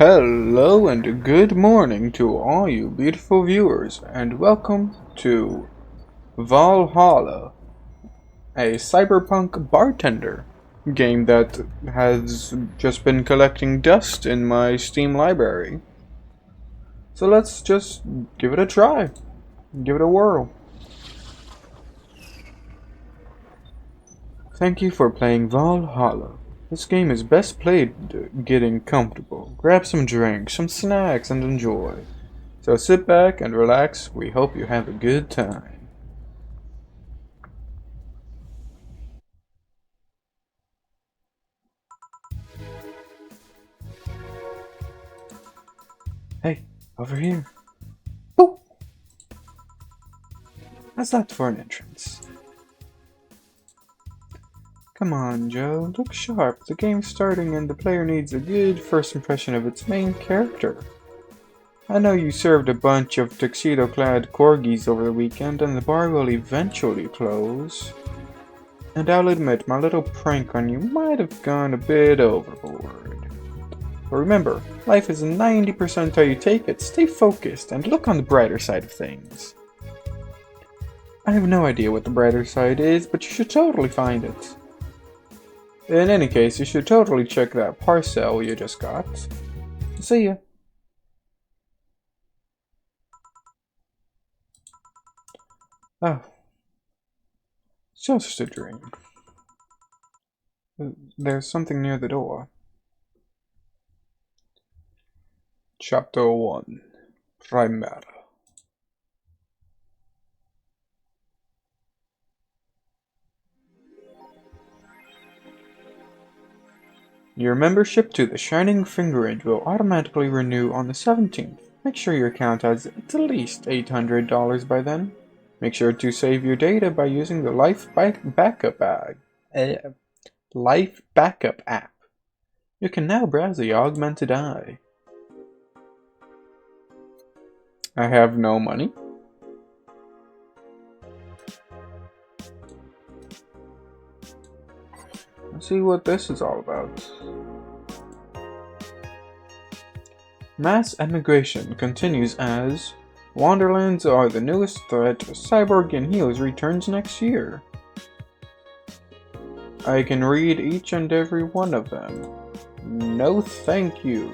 Hello and good morning to all you beautiful viewers, and welcome to Valhalla, a cyberpunk bartender game that has just been collecting dust in my Steam library. So let's just give it a try, give it a whirl. Thank you for playing Valhalla. This game is best played getting comfortable. Grab some drinks, some snacks, and enjoy. So sit back and relax. We hope you have a good time. Hey, over here. Oh! How's that for an entrance? Come on, Joe. Look sharp. The game's starting and the player needs a good first impression of its main character. I know you served a bunch of tuxedo-clad corgis over the weekend and the bar will eventually close. And I'll admit, my little prank on you might have gone a bit overboard. But remember, life is 90% how you take it. Stay focused and look on the brighter side of things. I have no idea what the brighter side is, but you should totally find it. In any case, you should totally check that parcel you just got. See ya. Oh. Just a dream. There's something near the door. Chapter 1. Primera. Your membership to the Shining Fingerage will automatically renew on the 17th. Make sure your account has at least $800 by then. Make sure to save your data by using the Life Backup app. You can now browse the augmented eye. I have no money. Let's see what this is all about. Mass emigration continues as Wonderlands are the newest threat. Cyborg and Heroes returns next year. I can read each and every one of them. No thank you.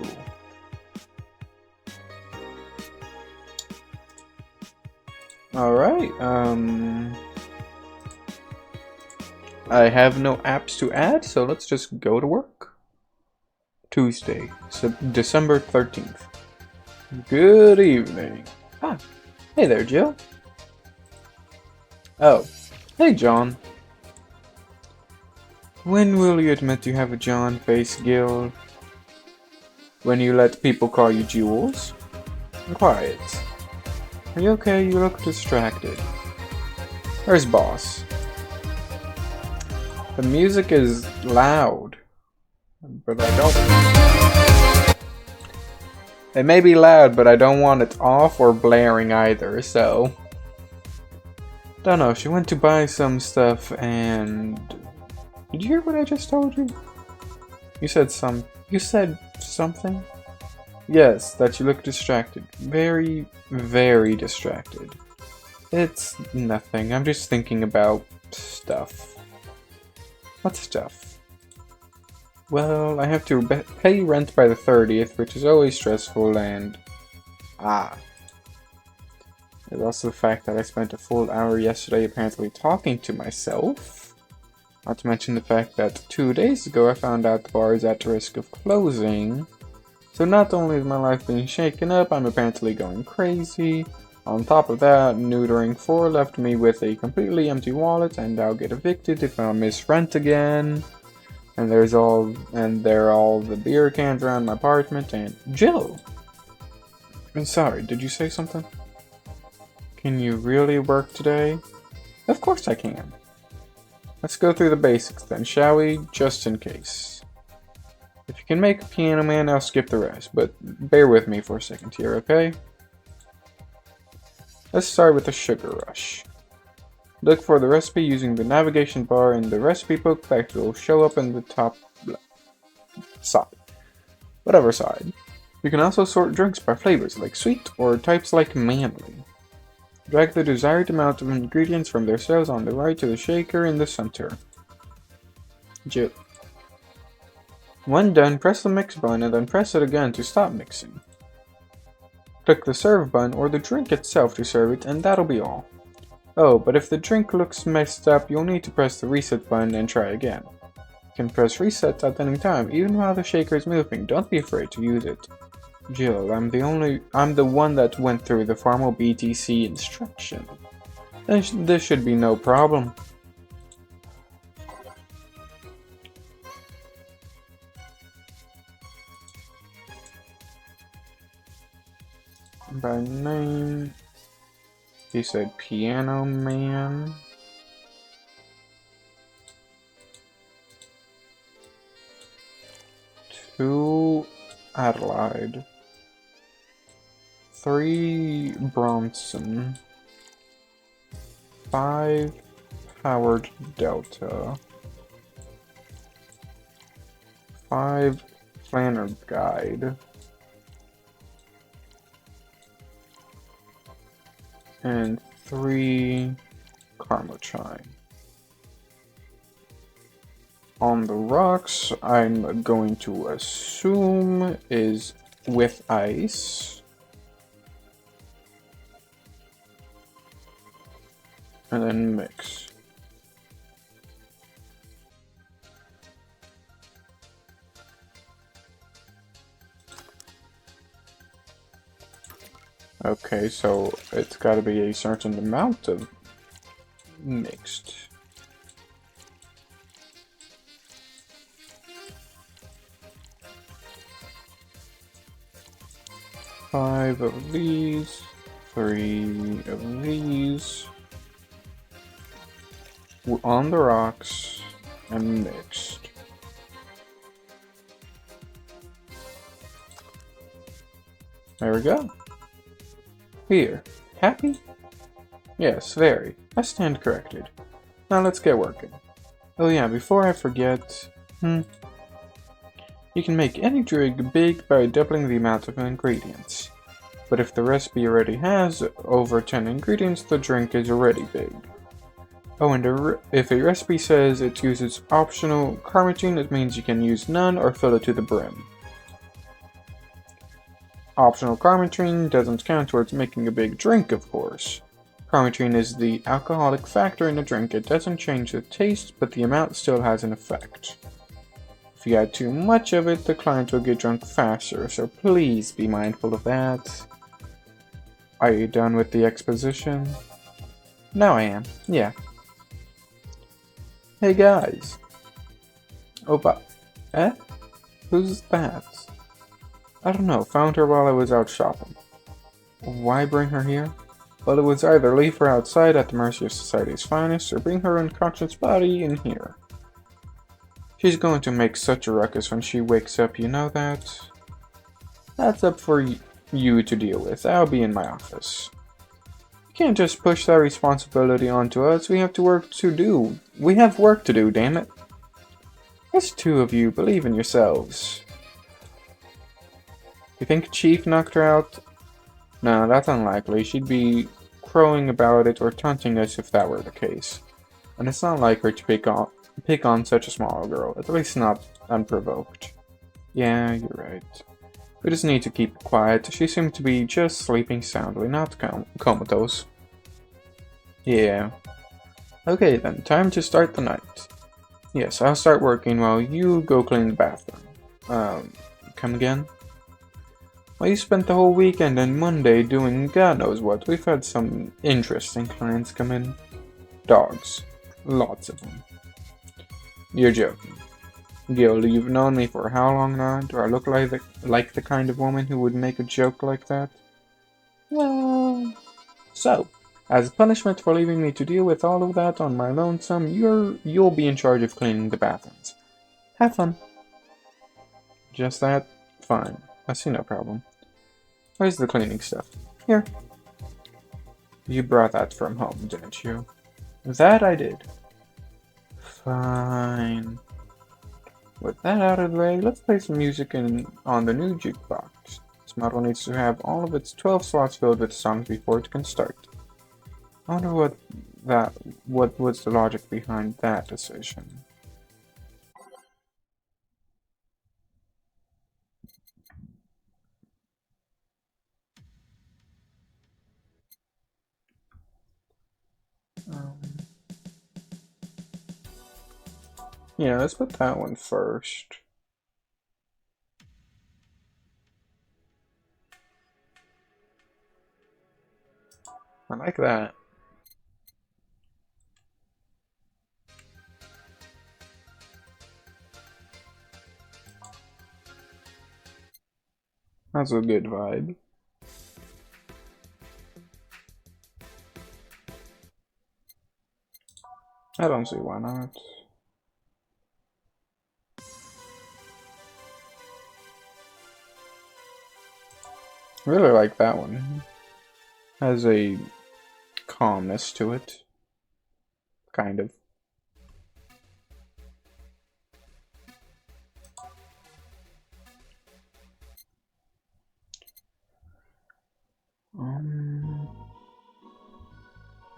Alright, I have no apps to add, so let's just go to work. Tuesday, December 13th. Good evening. Ah, hey there, Jill. Oh, hey, John. When will you admit you have a John face, Gil? When you let people call you Jules? Quiet. Are you okay? You look distracted. Where's Boss? The music is loud, but I don't... It may be loud, but I don't want it off or blaring either, so... Don't know, she went to buy some stuff and... Did you hear what I just told you? You said something? Yes, that you look distracted. Very, very distracted. It's nothing, I'm just thinking about stuff. What stuff? Well, I have to pay rent by the 30th, which is always stressful, and... There's also the fact that I spent a full hour yesterday apparently talking to myself. Not to mention the fact that 2 days ago I found out the bar is at risk of closing. So not only is my life being shaken up, I'm apparently going crazy. On top of that, neutering 4 left me with a completely empty wallet, and I'll get evicted if I miss rent again. And there are all the beer cans around my apartment, and Jill! I'm sorry, did you say something? Can you really work today? Of course I can. Let's go through the basics then, shall we? Just in case. If you can make a Piano Man, I'll skip the rest, but bear with me for a second here, okay? Let's start with the sugar rush. Look for the recipe using the navigation bar in the recipe book that will show up in the top side. Whatever side. You can also sort drinks by flavors like sweet or types like manly. Drag the desired amount of ingredients from their cells on the right to the shaker in the center. Jill. When done, press the mix button and then press it again to stop mixing. Click the serve button or the drink itself to serve it, and that'll be all. Oh, but if the drink looks messed up, you'll need to press the reset button and try again. You can press reset at any time, even while the shaker is moving. Don't be afraid to use it. Jill, I'm the one that went through the formal BTC instruction. This should be no problem. By name, he said Piano Man. Two Adelaide. 3 Bronson. 5 Howard Delta. 5 Planner Guide. And 3 Karma Chime. On the rocks, I'm going to assume is with ice. And then mix. Okay, so it's got to be a certain amount of mixed. Five of these, 3 of these, on the rocks, and mixed. There we go. Here, happy? Yes, very. I stand corrected. Now let's get working. Oh yeah, before I forget, you can make any drink big by doubling the amount of ingredients. But if the recipe already has over 10 ingredients, the drink is already big. Oh, and if a recipe says it uses optional carmagine, it means you can use none or fill it to the brim. Optional carmagine doesn't count towards making a big drink, of course. Carmagine is the alcoholic factor in the drink. It doesn't change the taste, but the amount still has an effect. If you add too much of it, the client will get drunk faster, so please be mindful of that. Are you done with the exposition? Now I am, yeah. Hey guys. Opa. Who's that? I don't know, found her while I was out shopping. Why bring her here? Well, it was either leave her outside at the mercy of society's finest, or bring her unconscious body in here. She's going to make such a ruckus when she wakes up, you know that? That's up for you to deal with. I'll be in my office. You can't just push that responsibility onto us. We have work to do. We have work to do, damn it. There's 2 of you. Believe in yourselves. You think Chief knocked her out? No, that's unlikely. She'd be crowing about it or taunting us if that were the case. And it's not like her to pick on such a small girl, at least not unprovoked. Yeah, you're right. We just need to keep quiet. She seemed to be just sleeping soundly, not comatose. Yeah. Okay then, time to start the night. Yes, I'll start working while you go clean the bathroom. Come again? Well, you spent the whole weekend and Monday doing God knows what. We've had some interesting clients come in. Dogs. Lots of them. You're joking. Gil, you've known me for how long now? Do I look like the kind of woman who would make a joke like that? Well... So, as punishment for leaving me to deal with all of that on my lonesome, you'll be in charge of cleaning the bathrooms. Have fun. Just that? Fine. I see no problem. Where's the cleaning stuff? Here. You brought that from home, didn't you? That I did. Fine. With that out of the way, let's play some music on the new jukebox. This model needs to have all of its 12 slots filled with songs before it can start. I wonder what was the logic behind that decision. Yeah, let's put that one first. I like that. That's a good vibe. I don't see why not. Really like that one. Has a calmness to it. Kind of.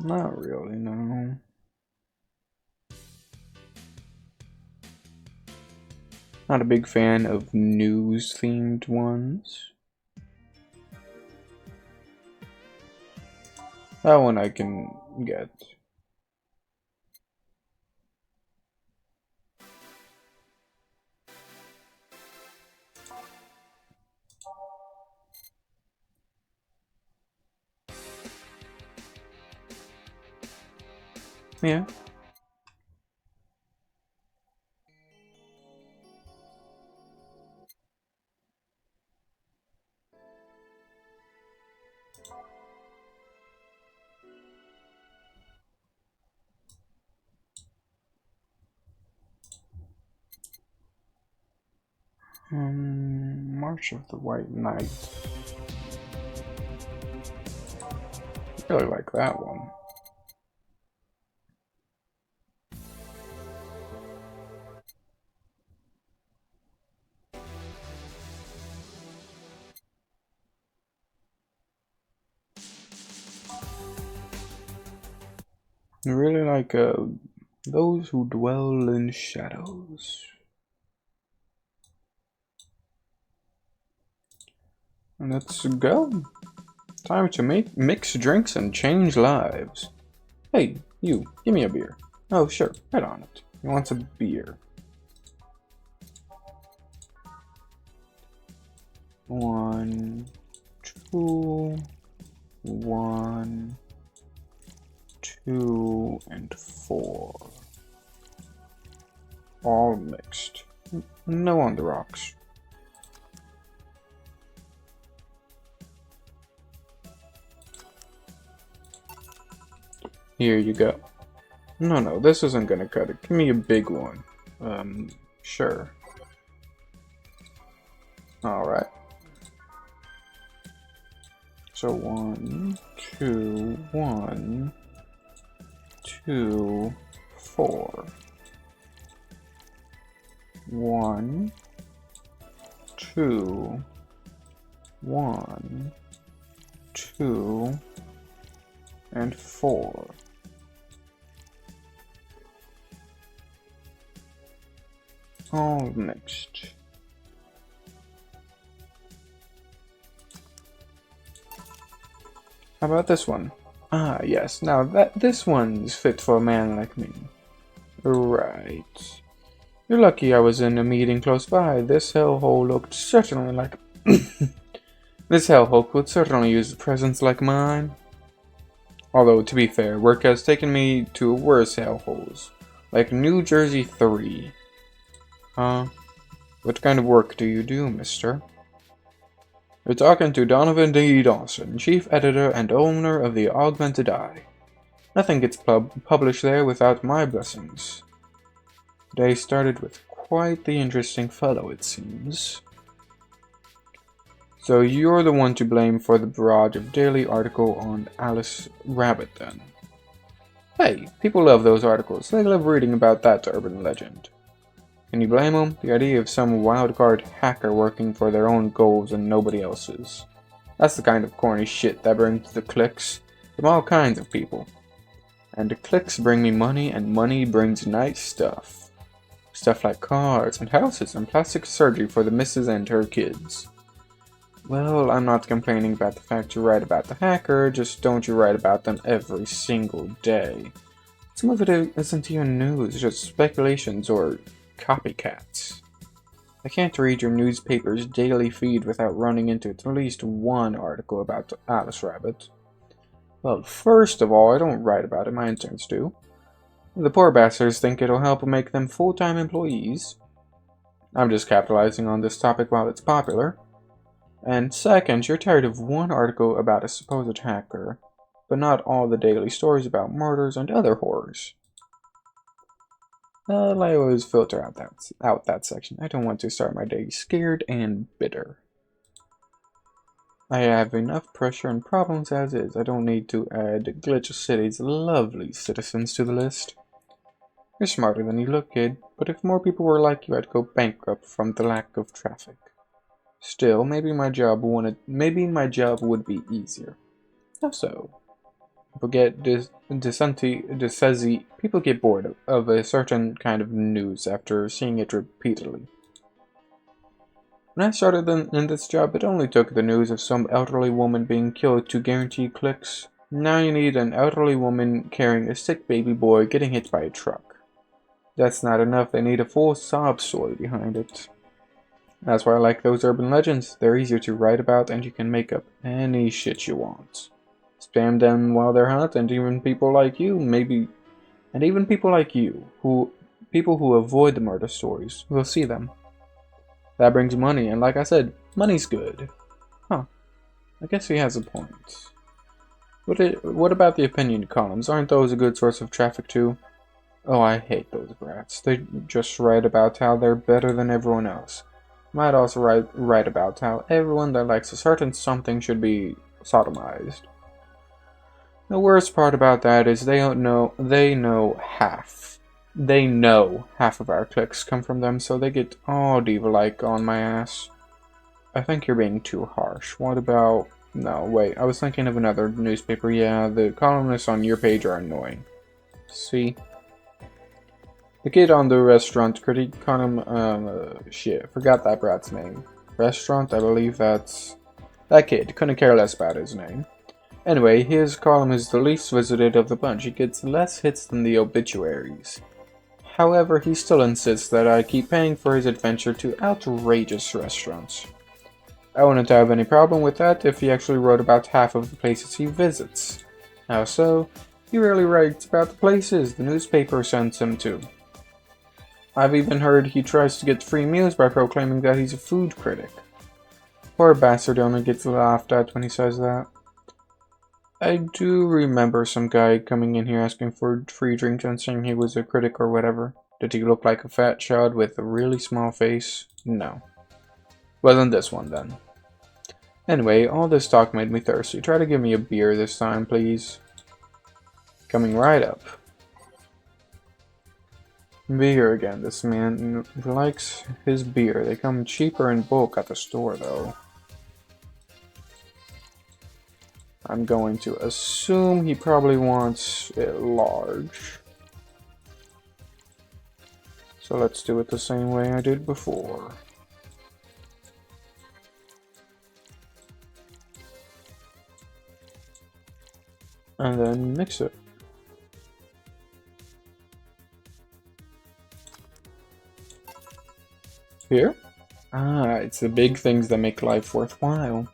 Not really, no. Not a big fan of news-themed ones. That one I can get. Yeah. March of the White Knight. I really like that one. I really like those who dwell in shadows. Let's go. Time to mix drinks and change lives. Hey, you, give me a beer. Oh, sure, right on it. He wants a beer. 1, 2, 1, 2, and 4. All mixed. No on the rocks. Here you go. No, this isn't gonna cut it. Give me a big one. Sure. Alright. So 1, 2, 1, 2, 4. 1, 2, 1, 2, and 4. All mixed. How about this one? Ah, yes. Now this one's fit for a man like me. Right. You're lucky I was in a meeting close by. This hellhole looked certainly like... This hellhole would certainly use a presence like mine. Although, to be fair, work has taken me to worse hellholes. Like New Jersey 3. Huh? What kind of work do you do, mister? You're talking to Donovan D. Dawson, chief editor and owner of the Augmented Eye. Nothing gets published there without my blessings. Day started with quite the interesting fellow, it seems. So you're the one to blame for the barrage of daily article on Alice Rabbit, then? Hey, people love those articles. They love reading about that urban legend. Can you blame them? The idea of some wildcard hacker working for their own goals and nobody else's. That's the kind of corny shit that brings the clicks from all kinds of people. And the clicks bring me money, and money brings nice stuff. Stuff like cars and houses and plastic surgery for the missus and her kids. Well, I'm not complaining about the fact you write about the hacker, just don't you write about them every single day. Some of it isn't even news, just speculations or copycats. I can't read your newspaper's daily feed without running into at least one article about Alice Rabbit. Well, first of all, I don't write about it, my interns do. The poor bastards think it'll help make them full-time employees. I'm just capitalizing on this topic while it's popular. And second, you're tired of one article about a supposed hacker, but not all the daily stories about murders and other horrors. Well, I always filter out that section. I don't want to start my day scared and bitter. I have enough pressure and problems as is. I don't need to add Glitch City's lovely citizens to the list. You're smarter than you look, kid, but if more people were like you, I'd go bankrupt from the lack of traffic. Still, maybe my job would be easier. How so? People get people get bored of a certain kind of news after seeing it repeatedly. When I started in this job, it only took the news of some elderly woman being killed to guarantee clicks. Now you need an elderly woman carrying a sick baby boy getting hit by a truck. That's not enough, they need a full sob story behind it. That's why I like those urban legends. They're easier to write about and you can make up any shit you want. Spam them while they're hot, and even people like you, people who avoid the murder stories, will see them. That brings money, and like I said, money's good. Huh. I guess he has a point. What about the opinion columns? Aren't those a good source of traffic too? Oh, I hate those brats. They just write about how they're better than everyone else. Might also write about how everyone that likes a certain something should be sodomized. The worst part about that is they know half of our clicks come from them, so they get all diva-like on my ass. I think you're being too harsh. What about... No, wait, I was thinking of another newspaper. Yeah, the columnists on your page are annoying. See? The kid on the restaurant critique column, shit, forgot that brat's name. Restaurant, I believe that's... That kid, couldn't care less about his name. Anyway, his column is the least visited of the bunch. He gets less hits than the obituaries. However, he still insists that I keep paying for his adventure to outrageous restaurants. I wouldn't have any problem with that if he actually wrote about half of the places he visits. How so? He rarely writes about the places the newspaper sends him to. I've even heard he tries to get free meals by proclaiming that he's a food critic. Poor bastard only gets laughed at when he says that. I do remember some guy coming in here asking for free drinks and saying he was a critic or whatever. Did he look like a fat chud with a really small face? No. Wasn't this one then. Anyway, all this talk made me thirsty. Try to give me a beer this time, please. Coming right up. Beer again. This man likes his beer. They come cheaper in bulk at the store, though. I'm going to assume he probably wants it large. So let's do it the same way I did before. And then mix it. Here? Ah, it's the big things that make life worthwhile.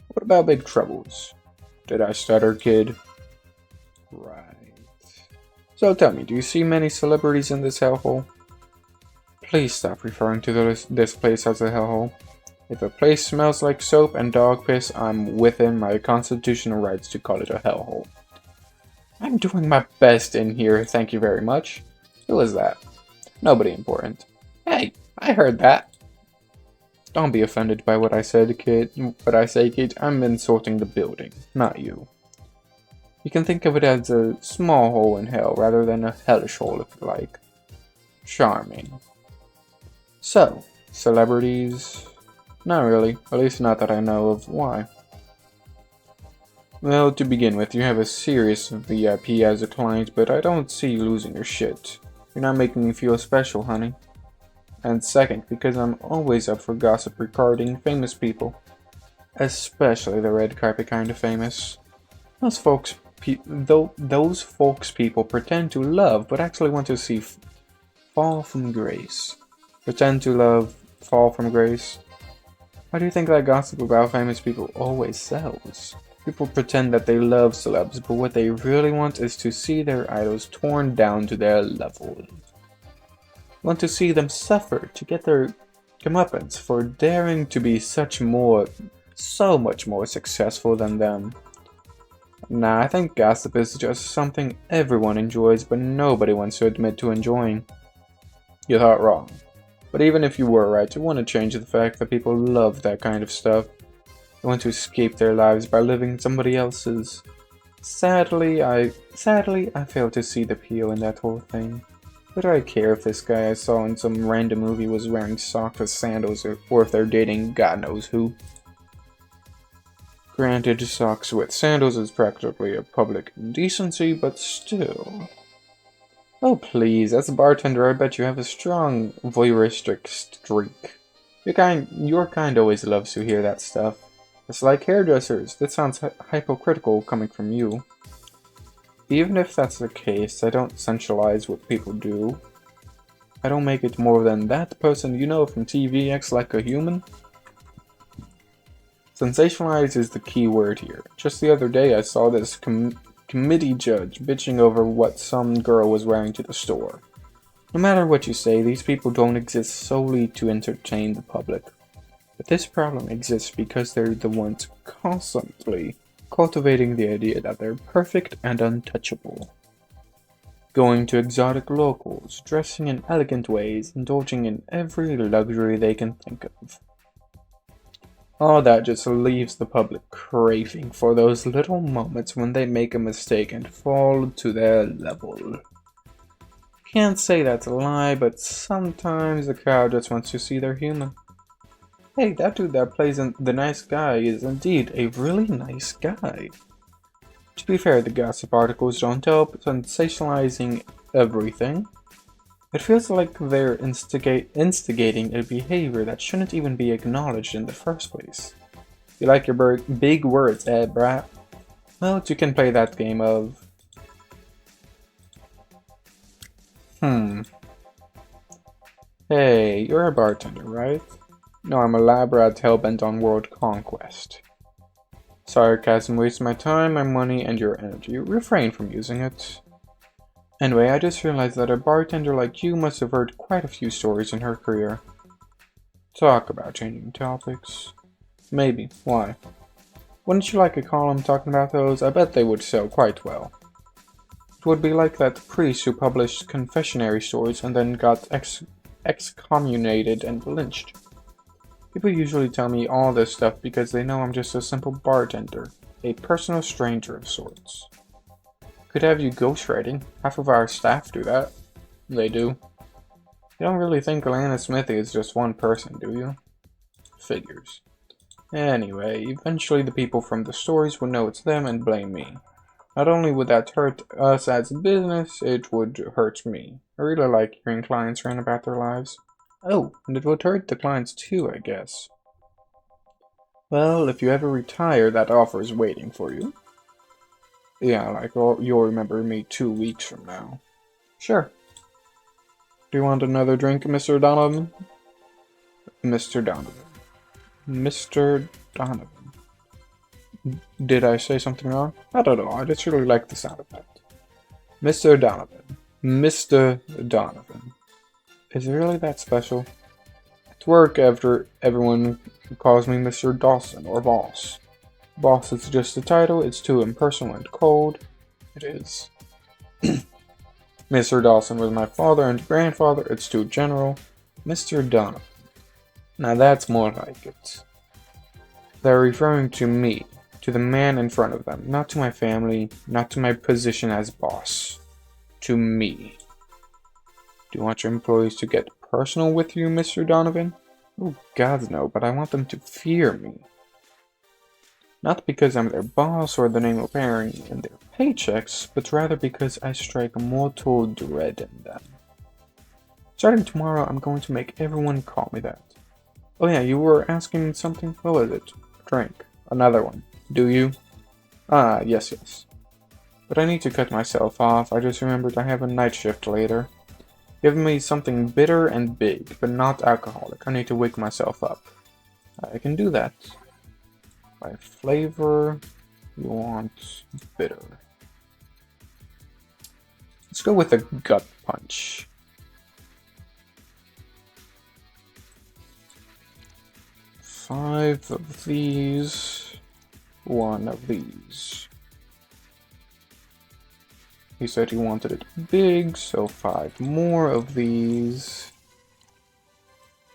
What about big troubles? Did I stutter, kid? Right. So tell me, do you see many celebrities in this hellhole? Please stop referring to this place as a hellhole. If a place smells like soap and dog piss, I'm within my constitutional rights to call it a hellhole. I'm doing my best in here, thank you very much. Who is that? Nobody important. Hey, I heard that. Don't be offended by what I said, kid. Kid. I'm insulting the building, not you. You can think of it as a small hole in hell rather than a hellish hole, if you like. Charming. So, celebrities? Not really, at least not that I know of. Why? Well, to begin with, you have a serious VIP as a client, but I don't see you losing your shit. You're not making me feel special, honey. And second, because I'm always up for gossip regarding famous people. Especially the red carpet kind of famous. Those folks people pretend to love, but actually want to see fall from grace. Pretend to love, fall from grace. Why do you think that gossip about famous people always sells? People pretend that they love celebs, but what they really want is to see their idols torn down to their level. Want to see them suffer, to get their comeuppance for daring to be so much more successful than them. Nah, I think gossip is just something everyone enjoys, but nobody wants to admit to enjoying. You thought wrong. But even if you were right, you want to change the fact that people love that kind of stuff. They want to escape their lives by living somebody else's. Sadly, I fail to see the appeal in that whole thing. What do I care if this guy I saw in some random movie was wearing socks with sandals or if they're dating God knows who? Granted, socks with sandals is practically a public indecency, but still. Oh please, as a bartender I bet you have a strong voyeuristic streak. Your kind always loves to hear that stuff. It's like hairdressers. That sounds hypocritical coming from you. Even if that's the case, I don't sensualize what people do. I don't make it more than that person you know from TV acts like a human. Sensationalize is the key word here. Just the other day I saw this committee judge bitching over what some girl was wearing to the store. No matter what you say, these people don't exist solely to entertain the public. But this problem exists because they're the ones constantly cultivating the idea that they're perfect and untouchable. Going to exotic locals, dressing in elegant ways, indulging in every luxury they can think of. All that just leaves the public craving for those little moments when they make a mistake and fall to their level. Can't say that's a lie, but sometimes the crowd just wants to see they're human. Hey, that dude that plays the nice guy is indeed a really nice guy. To be fair, the gossip articles don't help sensationalizing everything. It feels like they're instigating a behavior that shouldn't even be acknowledged in the first place. You like your big words, brat? Well, you can play that game of... Hey, you're a bartender, right? No, I'm a lab rat hellbent on world conquest. Sarcasm wastes my time, my money, and your energy. Refrain from using it. Anyway, I just realized that a bartender like you must have heard quite a few stories in her career. Talk about changing topics. Maybe. Why? Wouldn't you like a column talking about those? I bet they would sell quite well. It would be like that priest who published confessionary stories and then got excommunicated and lynched. People usually tell me all this stuff because they know I'm just a simple bartender, a personal stranger of sorts. Could have you ghostwriting. Half of our staff do that. They do. You don't really think Alana Smithy is just one person, do you? Figures. Anyway, eventually the people from the stories would know it's them and blame me. Not only would that hurt us as a business, it would hurt me. I really like hearing clients rant about their lives. Oh, and it would hurt the clients too, I guess. Well, if you ever retire, that offer is waiting for you. Yeah, like you'll remember me 2 weeks from now. Sure. Do you want another drink, Mr. Donovan? Mr. Donovan. Mr. Donovan. Did I say something wrong? I don't know, I just really like the sound of that. Mr. Donovan. Mr. Donovan. Is it really that special? At work, everyone calls me Mr. Dawson or Boss. Boss is just a title, it's too impersonal and cold. It is. Mr. Dawson was my father and grandfather, it's too general. Mr. Donovan. Now that's more like it. They're referring to me, to the man in front of them, not to my family, not to my position as boss. To me. Do you want your employees to get personal with you, Mr. Donovan? Oh, God, no, but I want them to fear me. Not because I'm their boss or the name appearing in their paychecks, but rather because I strike mortal dread in them. Starting tomorrow, I'm going to make everyone call me that. Oh yeah, you were asking something? What was it? Drink. Another one. Do you? Ah, yes. But I need to cut myself off. I just remembered I have a night shift later. Give me something bitter and big, but not alcoholic. I need to wake myself up. I can do that. By flavor, you want bitter. Let's go with a gut punch. Five of these, one of these. He said he wanted it big, so 5 more of these.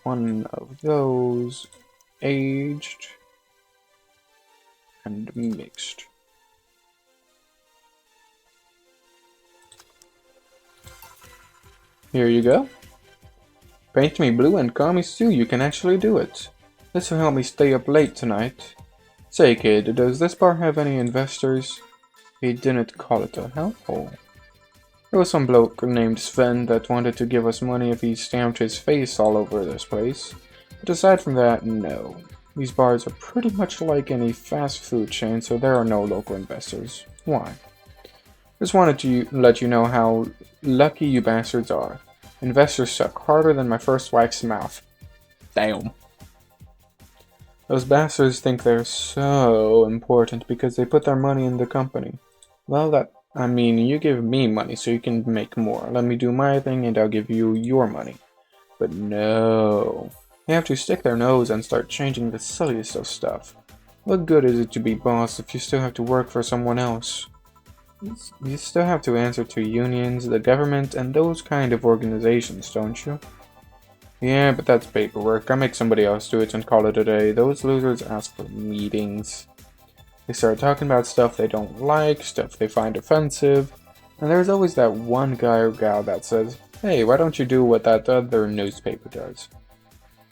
1 of those, aged and mixed. Here you go. Paint me blue and call me Stu, you can actually do it. This will help me stay up late tonight. Say kid, does this bar have any investors? He didn't call it a hellhole. There was some bloke named Sven that wanted to give us money if he stamped his face all over this place. But aside from that, no. These bars are pretty much like any fast food chain, so there are no local investors. Why? Just wanted to let you know how lucky you bastards are. Investors suck harder than my first wife's mouth. Damn. Those bastards think they're so important because they put their money in the company. Well, I mean, you give me money so you can make more. Let me do my thing and I'll give you your money. But no. They have to stick their nose and start changing the silliest of stuff. What good is it to be boss if you still have to work for someone else? You still have to answer to unions, the government, and those kind of organizations, don't you? Yeah, but that's paperwork. I make somebody else do it and call it a day. Those losers ask for meetings. They start talking about stuff they don't like, stuff they find offensive, and there's always that one guy or gal that says, hey, why don't you do what that other newspaper does?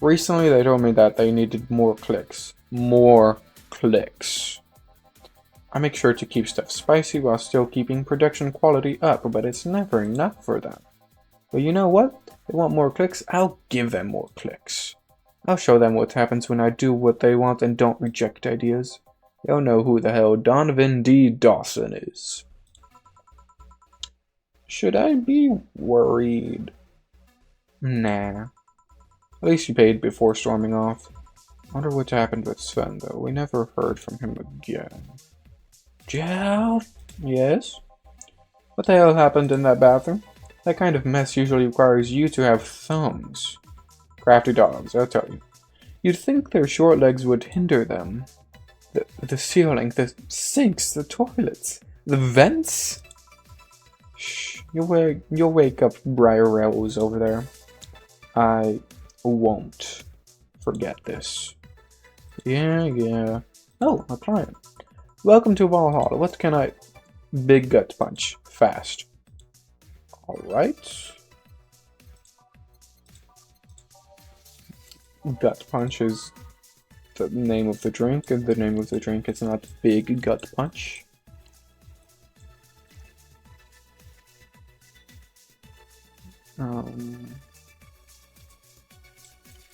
Recently they told me that they needed more clicks. More clicks. I make sure to keep stuff spicy while still keeping production quality up, but it's never enough for them. But you know what? They want more clicks, I'll give them more clicks. I'll show them what happens when I do what they want and don't reject ideas. They'll know who the hell Donovan D. Dawson is. Should I be worried? Nah. At least he paid before storming off. Wonder what happened with Sven though. We never heard from him again. Joe? Yes? What the hell happened in that bathroom? That kind of mess usually requires you to have thumbs. Crafty dogs, I'll tell you. You'd think their short legs would hinder them. The ceiling, the sinks, the toilets, the vents. Shh, you'll wake up Briar Rose over there. I won't forget this. Yeah. Oh, a client. Welcome to Valhalla. What can I... Big gut punch. Fast. Alright. Gut punch is the name of the drink, and the name of the drink is not Big Gut Punch.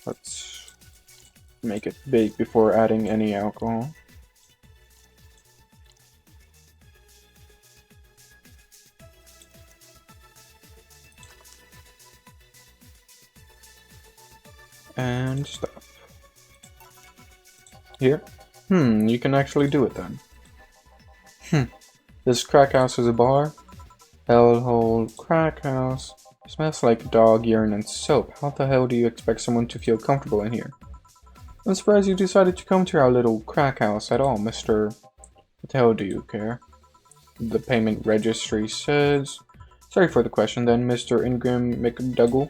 Let's make it big before adding any alcohol. And stop. Here? You can actually do it then. This crack house is a bar? Hellhole crack house. Smells like dog urine and soap. How the hell do you expect someone to feel comfortable in here? I'm surprised you decided to come to our little crack house at all, Mr. What the hell do you care? The payment registry says... Sorry for the question then, Mr. Ingram McDougall.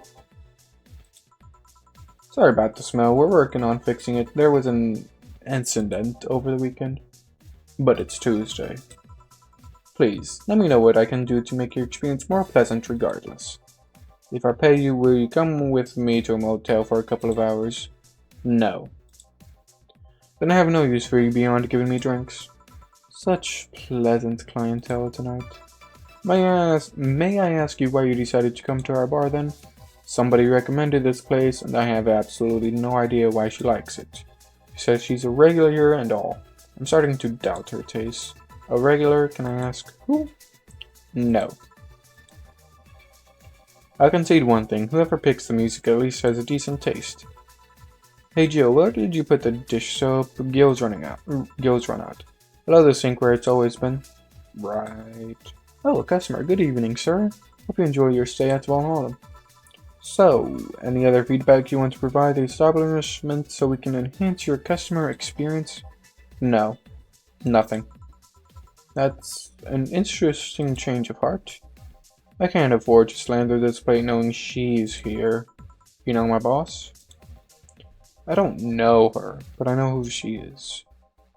Sorry about the smell, we're working on fixing it. There was an incident over the weekend. But it's Tuesday. Please, let me know what I can do to make your experience more pleasant regardless. If I pay you, will you come with me to a motel for a couple of hours? No. Then I have no use for you beyond giving me drinks. Such pleasant clientele tonight. May I ask you why you decided to come to our bar then? Somebody recommended this place, and I have absolutely no idea why she likes it. She says she's a regular here and all. I'm starting to doubt her taste. A regular, can I ask who? No. I'll concede one thing, whoever picks the music at least has a decent taste. Hey Jill, where did you put the dish soap? Gills run out. Below the sink where it's always been. Right. Oh, a customer. Good evening, sir. Hope you enjoy your stay at Valhalla. So, any other feedback you want to provide the establishment so we can enhance your customer experience? No. Nothing. That's an interesting change of heart. I can't afford to slander this place knowing she's here. You know my boss? I don't know her, but I know who she is.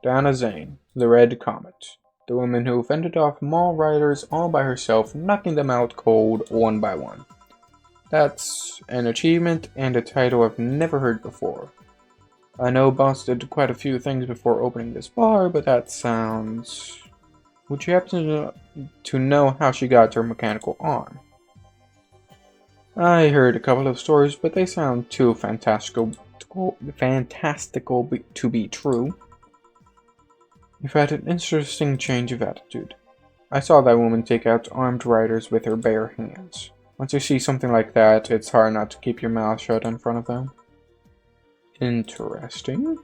Dana Zane, the Red Comet. The woman who fended off mall riders all by herself, knocking them out cold one by one. That's an achievement and a title I've never heard before. I know Boss did quite a few things before opening this bar, but that sounds... Would you happen to know how she got her mechanical arm? I heard a couple of stories, but they sound too fantastical to be true. You've had an interesting change of attitude. I saw that woman take out armed riders with her bare hands. Once you see something like that, it's hard not to keep your mouth shut in front of them. Interesting.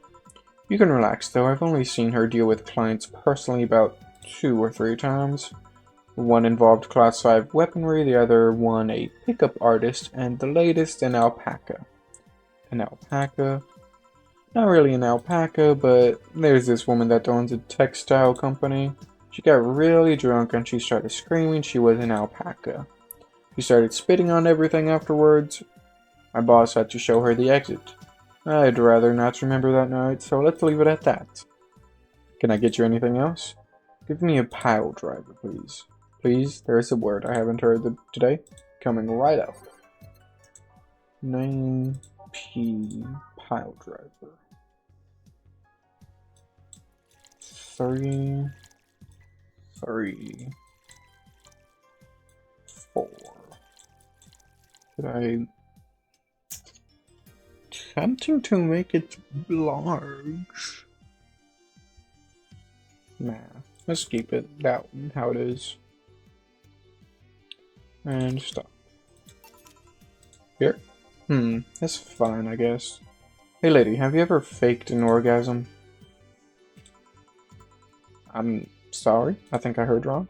You can relax though, I've only seen her deal with clients personally about 2 or 3 times. One involved class 5 weaponry, the other one a pickup artist, and the latest an alpaca. An alpaca? Not really an alpaca, but there's this woman that owns a textile company. She got really drunk and she started screaming she was an alpaca. She started spitting on everything afterwards. My boss had to show her the exit. I'd rather not remember that night, so let's leave it at that. Can I get you anything else? Give me a pile driver, please. Please, there's a word I haven't heard today. Coming right up. 9P pile driver. 3, 4. Should I... Tempting to make it large. Nah, let's keep it how it is. And stop. Here? That's fine, I guess. Hey lady, have you ever faked an orgasm? I'm sorry, I think I heard wrong.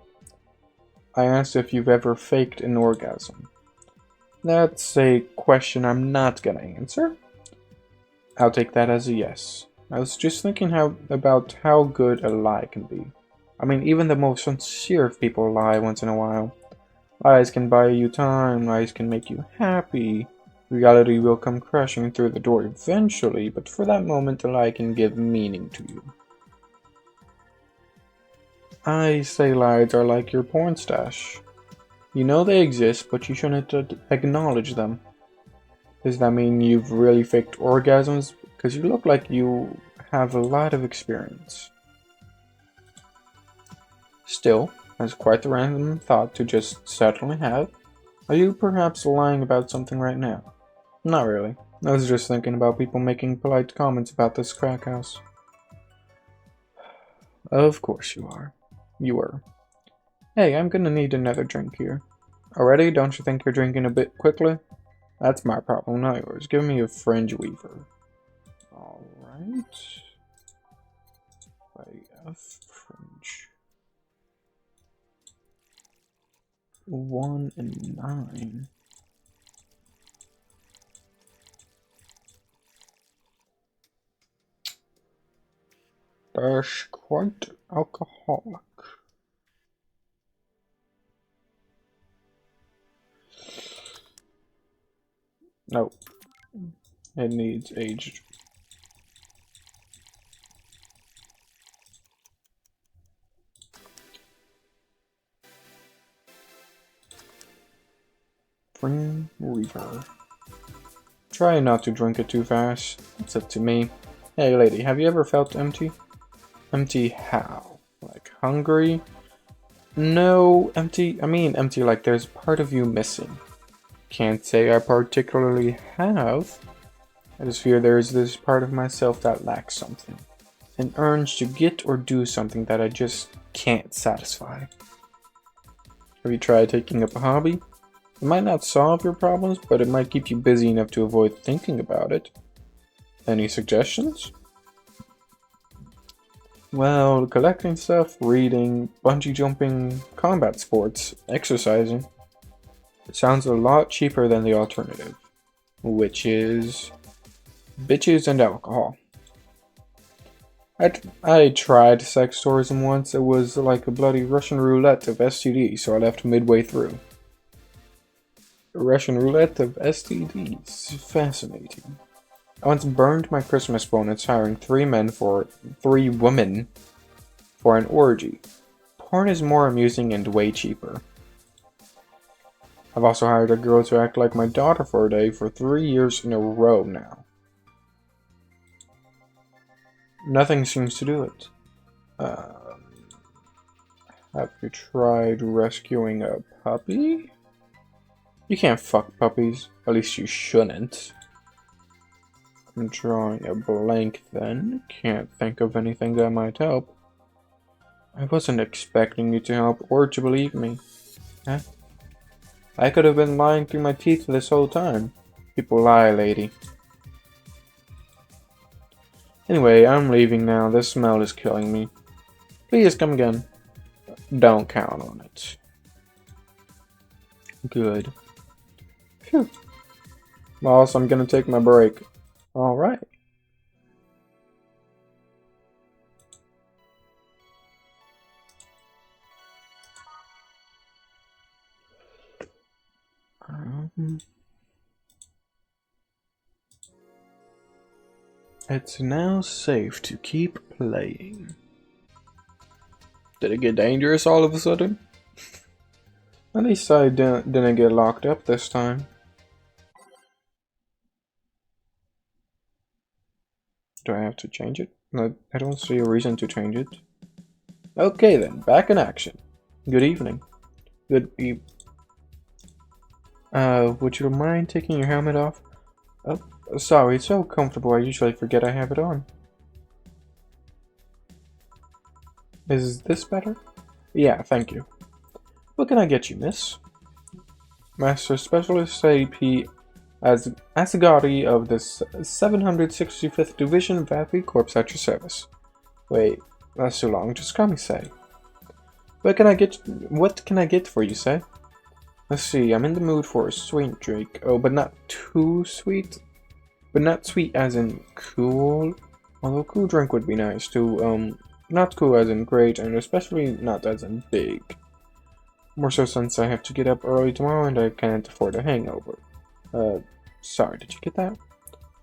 I asked if you've ever faked an orgasm. That's a question I'm not gonna answer. I'll take that as a yes. I was just thinking about how good a lie can be. I mean, even the most sincere of people lie once in a while. Lies can buy you time, lies can make you happy. Reality will come crashing through the door eventually, but for that moment a lie can give meaning to you. I say lies are like your porn stash. You know they exist, but you shouldn't acknowledge them. Does that mean you've really faked orgasms? Because you look like you have a lot of experience. Still, that's quite the random thought to just suddenly have. Are you perhaps lying about something right now? Not really. I was just thinking about people making polite comments about this crack house. Of course you are. You were. Hey, I'm gonna need another drink here. Already? Don't you think you're drinking a bit quickly? That's my problem, not yours. Give me a fringe weaver. Alright. A fringe. 1 and 9. That's quite alcoholic. Nope. It needs aged. Spring Reaper. Try not to drink it too fast. It's up to me. Hey lady, have you ever felt empty? Empty how? Like hungry? No, empty. I mean empty like there's part of you missing. Can't say I particularly have. I just fear there is this part of myself that lacks something. An urge to get or do something that I just can't satisfy. Have you tried taking up a hobby? It might not solve your problems, but it might keep you busy enough to avoid thinking about it. Any suggestions? Well, collecting stuff, reading, bungee jumping, combat sports, exercising. It sounds a lot cheaper than the alternative, which is bitches and alcohol. I tried sex tourism once. It was like a bloody Russian roulette of STDs, so I left midway through. Russian roulette of STDs. Fascinating. I once burned my Christmas bonus hiring 3 women for an orgy. Porn is more amusing and way cheaper. I've also hired a girl to act like my daughter for a day for 3 years in a row now. Nothing seems to do it. Have you tried rescuing a puppy? You can't fuck puppies. At least you shouldn't. I'm drawing a blank then. Can't think of anything that might help. I wasn't expecting you to help or to believe me. Huh? I could have been lying through my teeth this whole time. People lie, lady. Anyway, I'm leaving now. This smell is killing me. Please come again. Don't count on it. Good. Phew. Boss, I'm gonna take my break. Alright. It's now safe to keep playing. Did it get dangerous all of a sudden? At least I didn't get locked up this time. Do I have to change it? No, I don't see a reason to change it. Okay then, back in action. Good evening. Would you mind taking your helmet off? Oh, sorry, it's so comfortable I usually forget I have it on. Is this better? Yeah, thank you. What can I get you, miss? Master Specialist AP as Asgari of the 765th Division Vampy Corps at your service. Wait, that's too long. Just call me Say. What can I get for you, Say? Let's see. I'm in the mood for a sweet drink. Oh, but not too sweet. But not sweet as in cool. Although cool drink would be nice too. Not cool as in great, and especially not as in big. More so since I have to get up early tomorrow and I can't afford a hangover. Sorry, did you get that?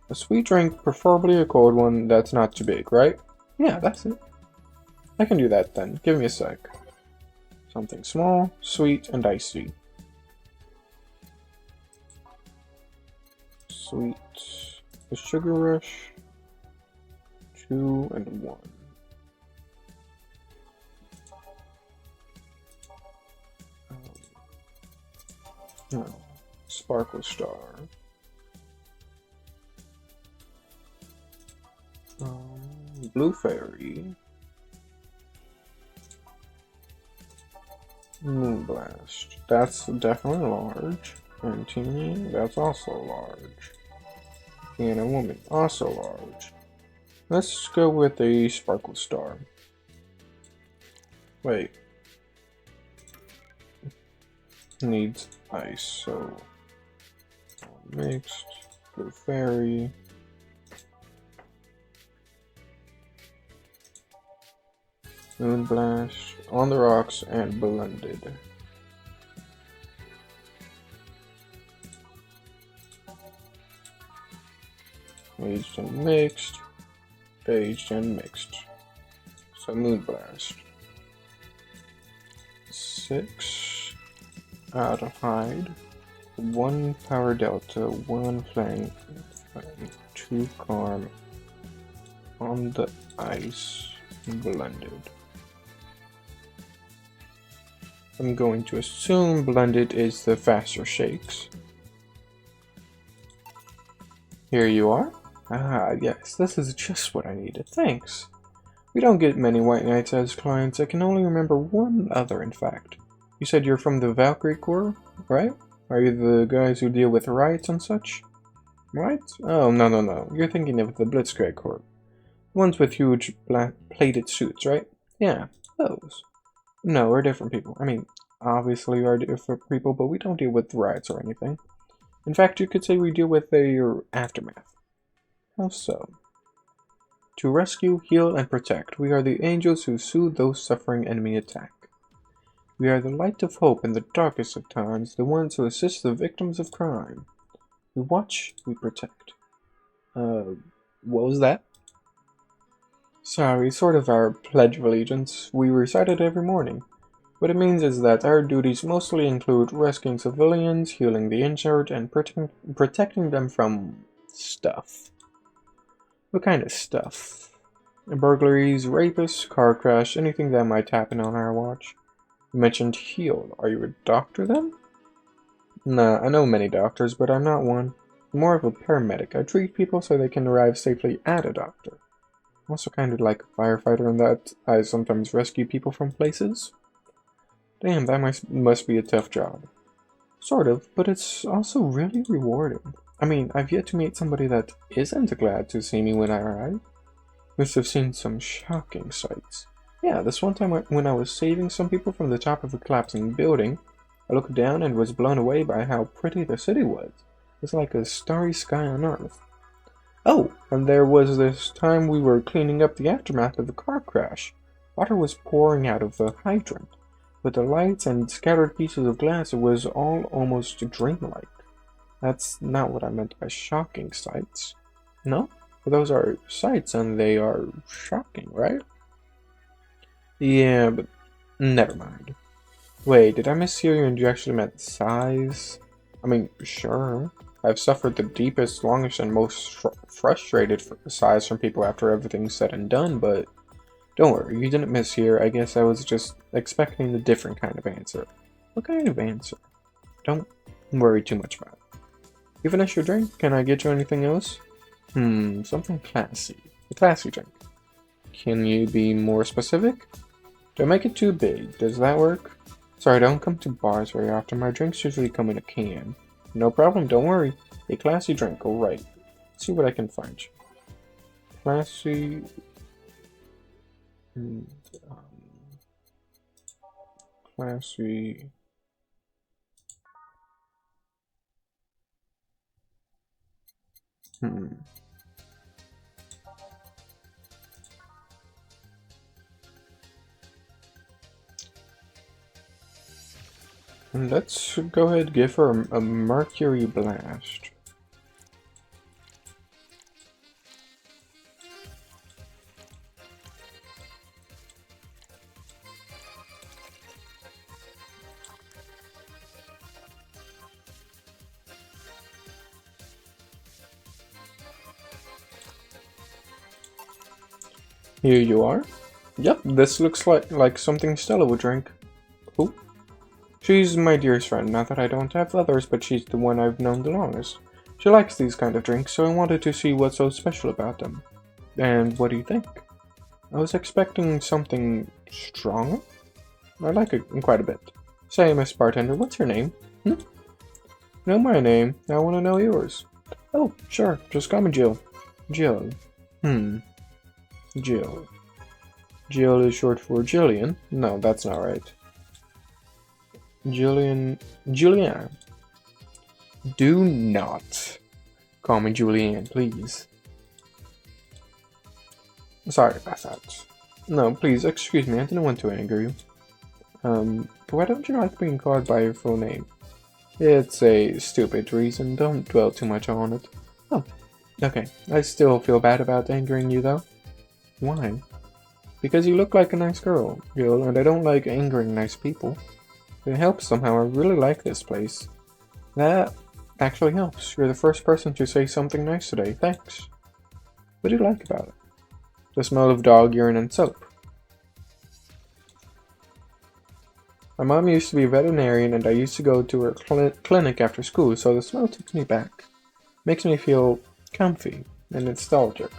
A sweet drink, preferably a cold one that's not too big, right? Yeah, that's it. I can do that then. Give me a sec. Something small, sweet, and icy. Sweet. A sugar rush. 2 and 1. No. Sparkle Star. Blue Fairy. Moonblast. That's definitely large. And Teeny, that's also large. And a woman, also large. Let's go with a Sparkle Star. Wait. Needs ice, so mixed, Blue Fairy. Moonblast, on the rocks, and blended. Aged and mixed. Aged and mixed. So Moonblast. 6. Out of hide. 1 power delta, 1 flank, 2 calm on the ice blended. I'm going to assume blended is the faster shakes. Here you are. Ah, yes, this is just what I needed. Thanks. We don't get many White Knights as clients. I can only remember one other, in fact. You said you're from the Valkyrie Corps, right? Are you the guys who deal with riots and such? Right? Oh, no. You're thinking of the Blitzkrieg Corps. Ones with huge black plated suits, right? Yeah, those. No, we're different people. I mean, obviously we're different people, but we don't deal with riots or anything. In fact, you could say we deal with their aftermath. How so? To rescue, heal, and protect, we are the angels who soothe those suffering enemy attack. We are the light of hope in the darkest of times, the ones who assist the victims of crime. We watch, we protect. What was that? Sorry, sort of our Pledge of Allegiance. We recite it every morning. What it means is that our duties mostly include rescuing civilians, healing the injured, and protecting them from stuff. What kind of stuff? Burglaries, rapists, car crash, anything that might happen on our watch. You mentioned heal. Are you a doctor then? Nah, I know many doctors, but I'm not one. I'm more of a paramedic. I treat people so they can arrive safely at a doctor. I'm also kind of like a firefighter in that I sometimes rescue people from places. Damn, that must be a tough job. Sort of, but it's also really rewarding. I mean, I've yet to meet somebody that isn't glad to see me when I arrive. Must have seen some shocking sights. Yeah, this one time when I was saving some people from the top of a collapsing building, I looked down and was blown away by how pretty the city was. It was like a starry sky on Earth. Oh, and there was this time we were cleaning up the aftermath of the car crash. Water was pouring out of the hydrant. With the lights and scattered pieces of glass, it was all almost dreamlike. That's not what I meant by shocking sights. No? Well, those are sights and they are shocking, right? Yeah, but never mind. Wait, did I mishear you and you actually meant size? I mean, sure. I've suffered the deepest, longest, and most frustrated sighs from people after everything's said and done, but don't worry, you didn't mishear. I guess I was just expecting a different kind of answer. What kind of answer? Don't worry too much about it. You finish your drink? Can I get you anything else? Something classy. A classy drink. Can you be more specific? Don't make it too big. Does that work? Sorry, I don't come to bars very often. My drinks usually come in a can. No problem, don't worry. A classy drink, alright. Let's see what I can find you. Classy... classy... Let's go ahead and give her a Mercury Blast. Here you are. Yep, this looks like something Stella would drink. Who? She's my dearest friend, not that I don't have others, but she's the one I've known the longest. She likes these kind of drinks, so I wanted to see what's so special about them. And what do you think? I was expecting something stronger? I like it quite a bit. Say, Miss Bartender, what's your name? Know my name, I want to know yours. Oh, sure, just call me Jill. Jill. Jill. Jill is short for Jillian. No, that's not right. Julianne. Do not call me Julianne, please. Sorry about that. No, please, excuse me, I didn't want to anger you. Why don't you like being called by your full name? It's a stupid reason, don't dwell too much on it. Oh, okay, I still feel bad about angering you though. Why? Because you look like a nice girl, Jill, and I don't like angering nice people. It helps somehow, I really like this place. That actually helps. You're the first person to say something nice today. Thanks. What do you like about it? The smell of dog urine and soap. My mom used to be a veterinarian and I used to go to her clinic after school, so the smell takes me back. Makes me feel comfy and nostalgic.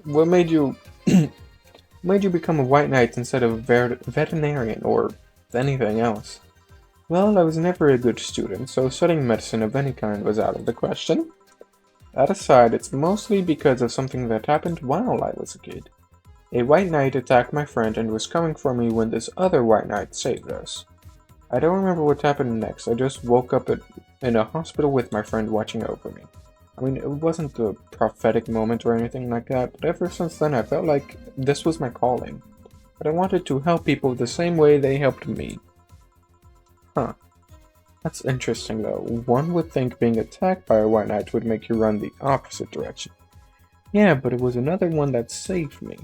What made you made you become a white knight instead of a veterinarian or anything else? Well, I was never a good student, so studying medicine of any kind was out of the question. That aside, it's mostly because of something that happened while I was a kid. A white knight attacked my friend and was coming for me when this other white knight saved us. I don't remember what happened next, I just woke up in a hospital with my friend watching over me. I mean, it wasn't a prophetic moment or anything like that, but ever since then I felt like this was my calling. But I wanted to help people the same way they helped me. Huh. That's interesting though. One would think being attacked by a white knight would make you run the opposite direction. Yeah, but it was another one that saved me.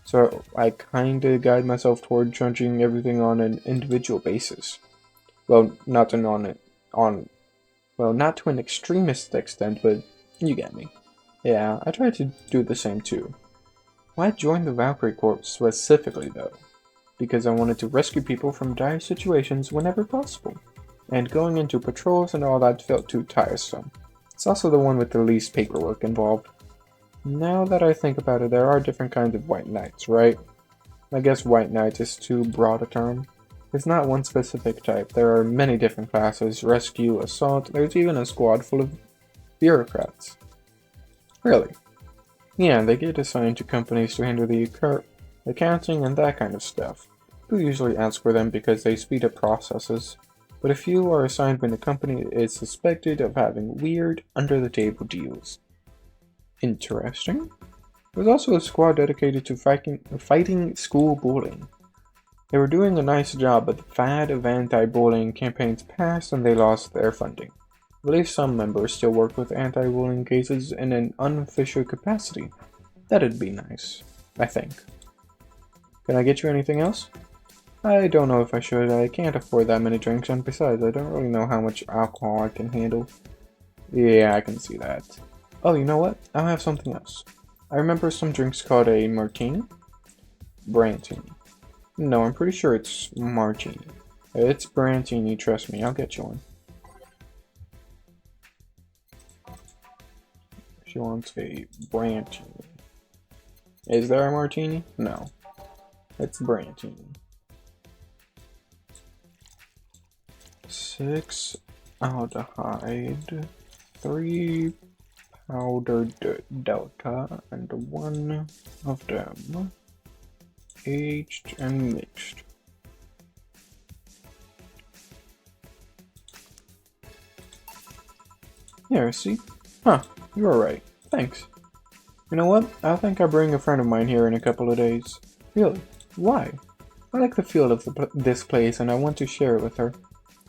So I kinda guide myself toward judging everything on an individual basis. Well, not to an extremist extent, but you get me. Yeah, I try to do the same too. Why join the Valkyrie Corps specifically though? Because I wanted to rescue people from dire situations whenever possible. And going into patrols and all that felt too tiresome. It's also the one with the least paperwork involved. Now that I think about it, there are different kinds of white knights, right? I guess white knight is too broad a term. It's not one specific type. There are many different classes: rescue, assault, there's even a squad full of bureaucrats. Really? Yeah, they get assigned to companies to handle the accounting and that kind of stuff. People usually ask for them because they speed up processes. But a few are assigned when the company is suspected of having weird, under-the-table deals. Interesting. There's also a squad dedicated to fighting school bullying. They were doing a nice job, but the fad of anti-bullying campaigns passed and they lost their funding. I believe some members still work with anti-bullying cases in an unofficial capacity. That'd be nice, I think. Can I get you anything else? I don't know if I should. I can't afford that many drinks, and besides, I don't really know how much alcohol I can handle. Yeah, I can see that. Oh, you know what? I'll have something else. I remember some drinks called a martini? Brantini. No, I'm pretty sure it's martini. It's brantini, trust me, I'll get you one. She wants a brantini. Is there a martini? No. It's brantini. 6 aldehyde, 3 powdered delta, and 1 of them aged and mixed. Here, see? Huh, you were right. Thanks. You know what? I think I'll bring a friend of mine here in a couple of days. Really? Why? I like the feel of this place and I want to share it with her.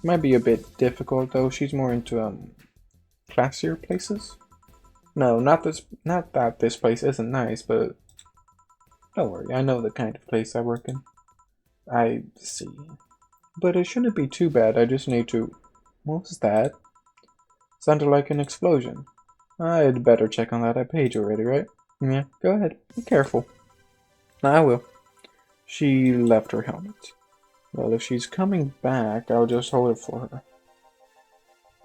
It might be a bit difficult though, she's more into classier places. No, not that this place isn't nice, but don't worry, I know the kind of place I work in. I see. But it shouldn't be too bad, I just need to... What was that? Sounded like an explosion. I'd better check on that, I paid you already, right? Yeah, go ahead, be careful. I will. She left her helmet. Well, if she's coming back, I'll just hold it for her.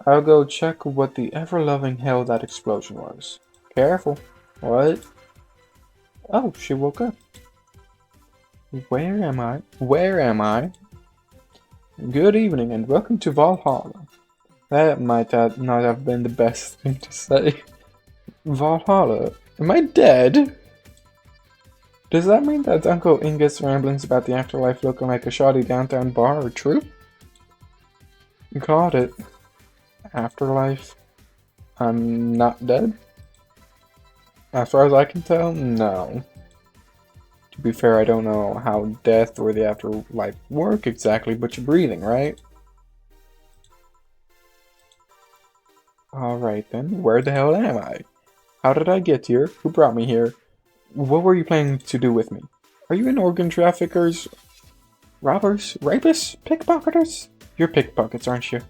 I'll go check what the ever-loving hell that explosion was. Careful. What? Oh, she woke up. Where am I? Where am I? Good evening and welcome to Valhalla. That might not have been the best thing to say. Valhalla? Am I dead? Does that mean that Uncle Inge's ramblings about the afterlife looking like a shoddy downtown bar are true? Got it. Afterlife? I'm not dead? As far as I can tell, no. To be fair, I don't know how death or the afterlife work exactly, but you're breathing, right? Alright then, where the hell am I? How did I get here? Who brought me here? What were you planning to do with me? Are you in organ traffickers? Robbers? Rapists? Pickpocketers? You're pickpockets, aren't you?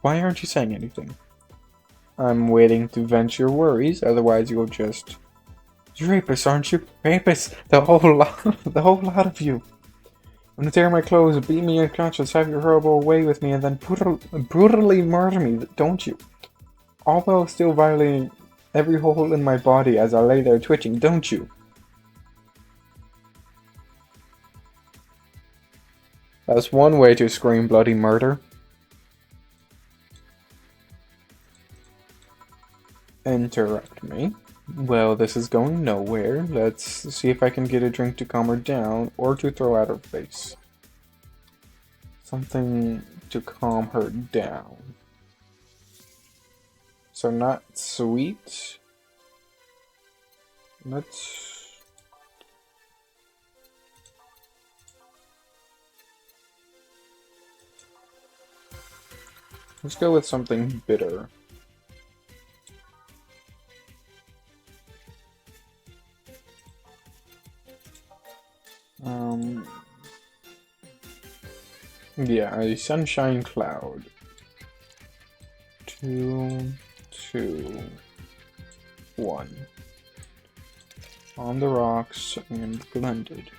Why aren't you saying anything? I'm waiting to vent your worries, otherwise you'll just... You rapists, aren't you? Rapists! The whole lot of you! I'm gonna tear my clothes, beat me unconscious, have your horrible way with me, and then brutally murder me, don't you? All while still violating every hole in my body as I lay there twitching, don't you? That's one way to scream bloody murder. Interrupt me. Well, this is going nowhere. Let's see if I can get a drink to calm her down or to throw at her face. Something to calm her down. So not sweet. Let's go with something bitter. Yeah, a sunshine cloud. 2, 2, 1. On the rocks and blended.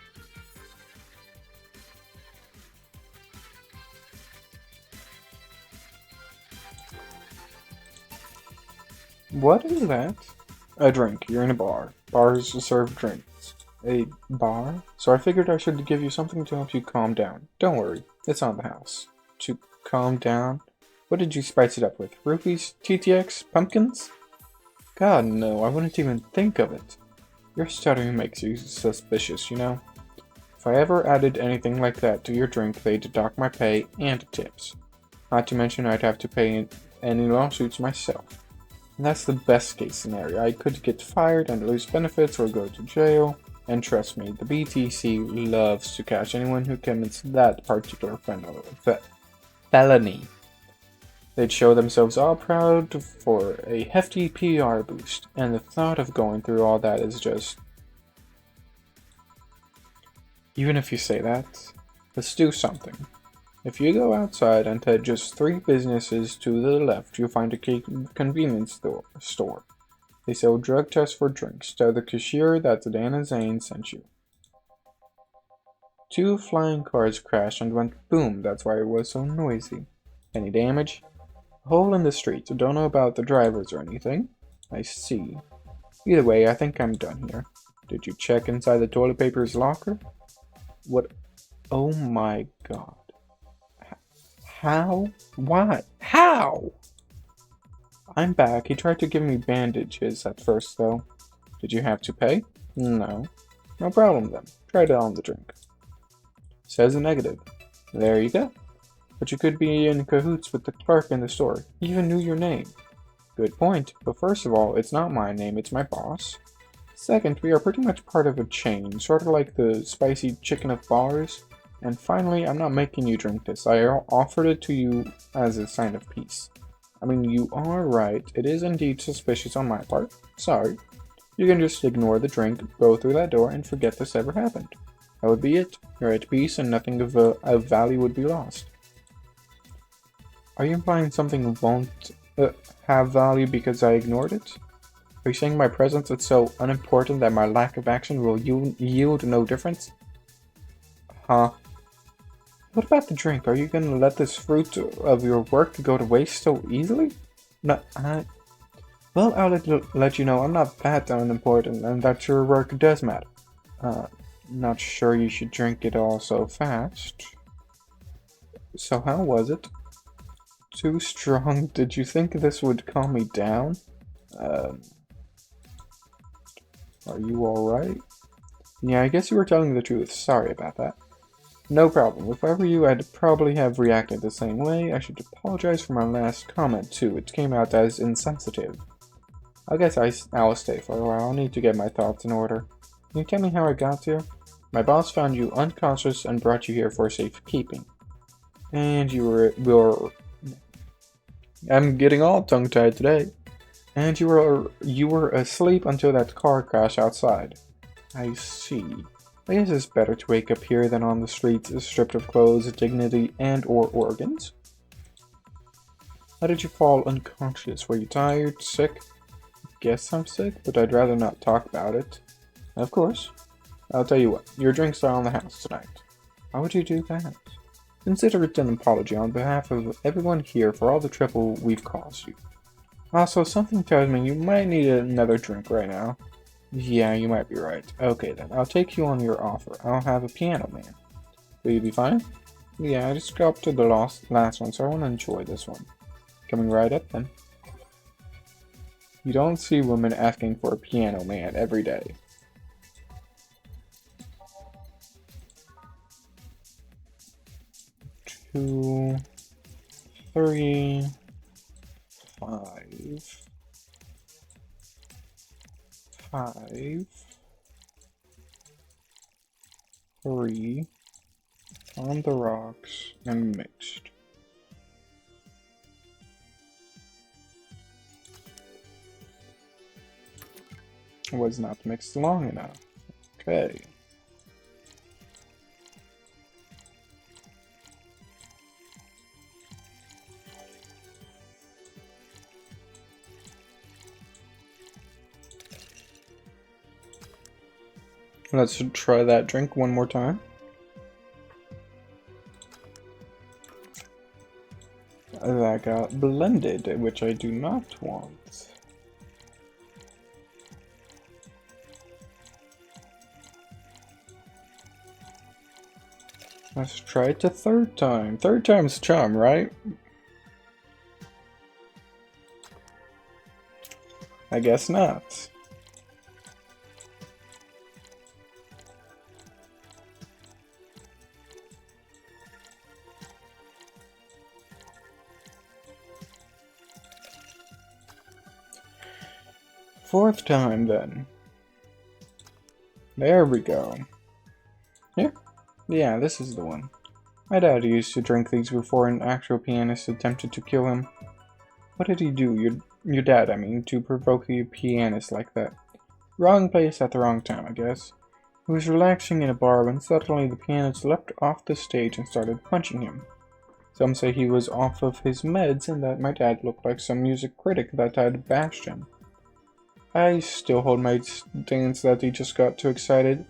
What is that? A drink. You're in a bar. Bars serve drinks. A bar? So I figured I should give you something to help you calm down. Don't worry, it's on the house. To calm down? What did you spice it up with? Roofies? TTX? Pumpkins? God, no, I wouldn't even think of it. Your stuttering makes you suspicious, you know? If I ever added anything like that to your drink, they'd deduct my pay and tips. Not to mention I'd have to pay any lawsuits myself. And that's the best case scenario. I could get fired and lose benefits or go to jail. And trust me, the BTC loves to catch anyone who commits that particular felony. They'd show themselves all proud for a hefty PR boost, and the thought of going through all that is just... Even if you say that, let's do something. If you go outside and head just 3 businesses to the left, you'll find a convenience store. They sell drug tests for drinks. Tell the cashier that Dana Zane sent you. 2 flying cars crashed and went boom. That's why it was so noisy. Any damage? A hole in the street. Don't know about the drivers or anything. I see. Either way, I think I'm done here. Did you check inside the toilet paper's locker? What? Oh my god. How? Why? How? I'm back. He tried to give me bandages at first, though. Did you have to pay? No. No problem, then. Try it on the drink. Says a negative. There you go. But you could be in cahoots with the clerk in the store. He even knew your name. Good point. But first of all, it's not my name, it's my boss. Second, we are pretty much part of a chain, sort of like the spicy chicken of bars. And finally, I'm not making you drink this. I offered it to you as a sign of peace. I mean, you are right. It is indeed suspicious on my part. Sorry. You can just ignore the drink, go through that door, and forget this ever happened. That would be it. You're at peace and nothing of value would be lost. Are you implying something won't have value because I ignored it? Are you saying my presence is so unimportant that my lack of action will yield no difference? Huh? What about the drink? Are you gonna let this fruit of your work go to waste so easily? No, well, I'll let you know I'm not that unimportant and that your work does matter. Not sure you should drink it all so fast. So how was it? Too strong? Did you think this would calm me down? Are you alright? Yeah, I guess you were telling the truth. Sorry about that. No problem. If I were you, I'd probably have reacted the same way. I should apologize for my last comment, too. It came out as insensitive. I guess I'll stay for a while. I'll need to get my thoughts in order. Can you tell me how I got here? My boss found you unconscious and brought you here for safekeeping. And you were I'm getting all tongue-tied today. And you were asleep until that car crash outside. I see. I guess it's better to wake up here than on the streets, stripped of clothes, dignity, and/or organs. How did you fall unconscious? Were you tired? Sick? Guess I'm sick, but I'd rather not talk about it. Of course. I'll tell you what, your drinks are on the house tonight. How would you do that? Consider it an apology on behalf of everyone here for all the trouble we've caused you. Also, something tells me you might need another drink right now. Yeah, you might be right. Okay then, I'll take you on your offer. I'll have a piano man. Will you be fine? Yeah, I just got up to the last one, so I want to enjoy this one. Coming right up then. You don't see women asking for a piano man every day. 2, 3, 5, 5, 3, on the rocks, and mixed. Was not mixed long enough. Okay. Let's try that drink one more time. That got blended, which I do not want. Let's try it a third time. Third time's charm, right? I guess not. Fourth time, then. There we go. Here? Yeah, this is the one. My dad used to drink these before an actual pianist attempted to kill him. What did he do, your dad, I mean, to provoke a pianist like that? Wrong place at the wrong time, I guess. He was relaxing in a bar when suddenly the pianist leapt off the stage and started punching him. Some say he was off of his meds and that my dad looked like some music critic that had bashed him. I still hold my stance that he just got too excited.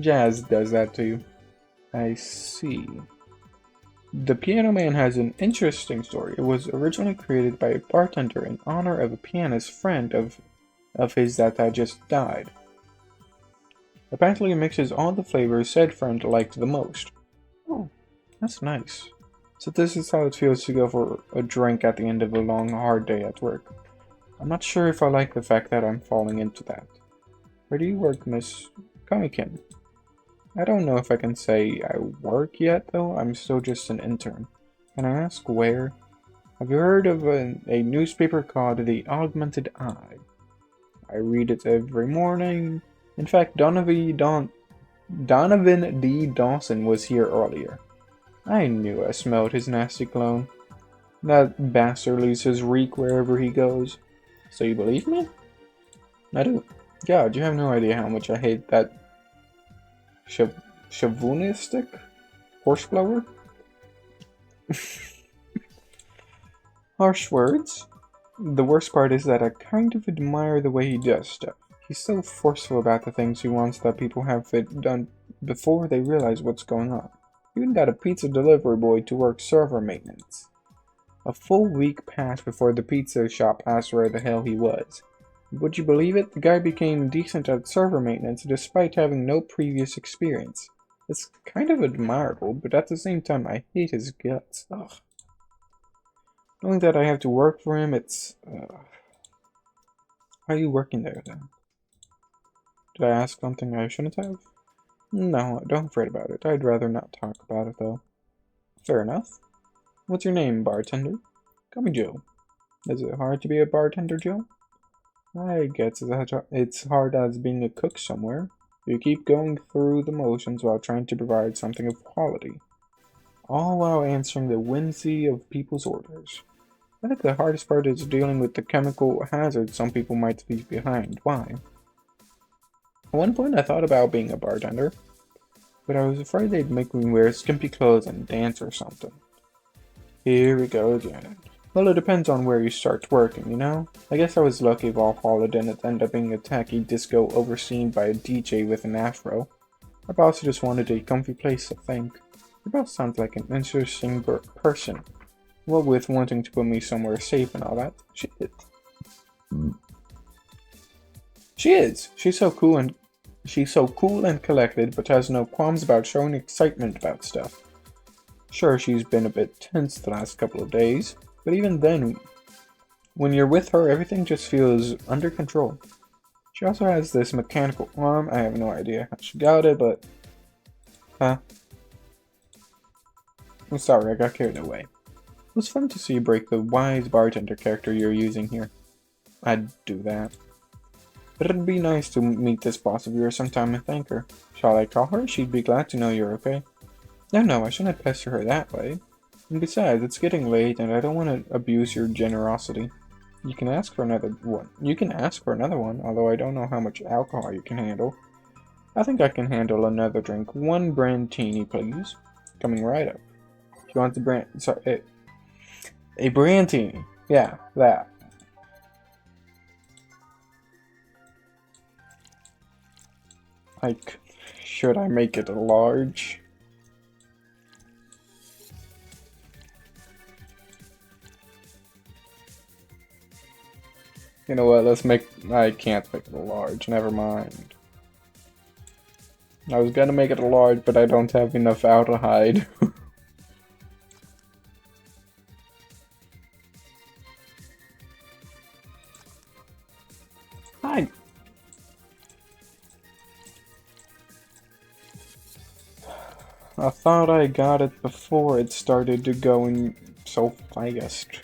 Jazz does that to you. I see. The Piano Man has an interesting story. It was originally created by a bartender in honor of a pianist friend of his that had just died. Apparently it mixes all the flavors said friend liked the most. Oh, that's nice. So this is how it feels to go for a drink at the end of a long, hard day at work. I'm not sure if I like the fact that I'm falling into that. Where do you work, Miss Kamikin? I don't know if I can say I work yet, though. I'm still just an intern. Can I ask where? Have you heard of a newspaper called The Augmented Eye? I read it every morning. In fact, Donovan D. Dawson was here earlier. I knew I smelled his nasty cologne. That bastard leaves his reek wherever he goes. So you believe me? I do. God, you have no idea how much I hate that chauvinistic horseblower. Harsh words. The worst part is that I kind of admire the way he does stuff. He's so forceful about the things he wants that people have it done before they realize what's going on. He even got a pizza delivery boy to work server maintenance. A full week passed before the pizza shop asked where the hell he was. Would you believe it? The guy became decent at server maintenance despite having no previous experience. It's kind of admirable, but at the same time I hate his guts. Ugh. Knowing that I have to work for him, it's... How are you working there then? Did I ask something I shouldn't have? No, don't fret about it. I'd rather not talk about it though. Fair enough. What's your name, bartender? Call me Joe. Is it hard to be a bartender, Joe? I guess it's hard as being a cook somewhere. You keep going through the motions while trying to provide something of quality. All while answering the whimsy of people's orders. I think the hardest part is dealing with the chemical hazards some people might leave behind. Why? At one point I thought about being a bartender, but I was afraid they'd make me wear skimpy clothes and dance or something. Here we go again. Well, it depends on where you start working, you know? I guess I was lucky Valhalla didn't end up being a tacky disco overseen by a DJ with an afro. My boss just wanted a comfy place to think. Your boss sounds like an interesting person. Well, with wanting to put me somewhere safe and all that. She is. She is. She's so cool and collected, but has no qualms about showing excitement about stuff. Sure, she's been a bit tense the last couple of days, but even then, when you're with her, everything just feels under control. She also has this mechanical arm. I have no idea how she got it, but... I'm sorry, I got carried away. It was fun to see you break the wise bartender character you're using here. I'd do that. But it'd be nice to meet this boss of yours sometime and thank her. Shall I call her? She'd be glad to know you're okay. No, I shouldn't pester her that way. And besides, it's getting late and I don't want to abuse your generosity. You can ask for another one, although I don't know how much alcohol you can handle. I think I can handle another drink. One brandtini, please. Coming right up. She wants a brandtini. Yeah, that. Like, should I make it a large? You know what, I can't make it a large, never mind. I was gonna make it a large, but I don't have enough aldehyde. Hi! I thought I got it before it started to going so fast.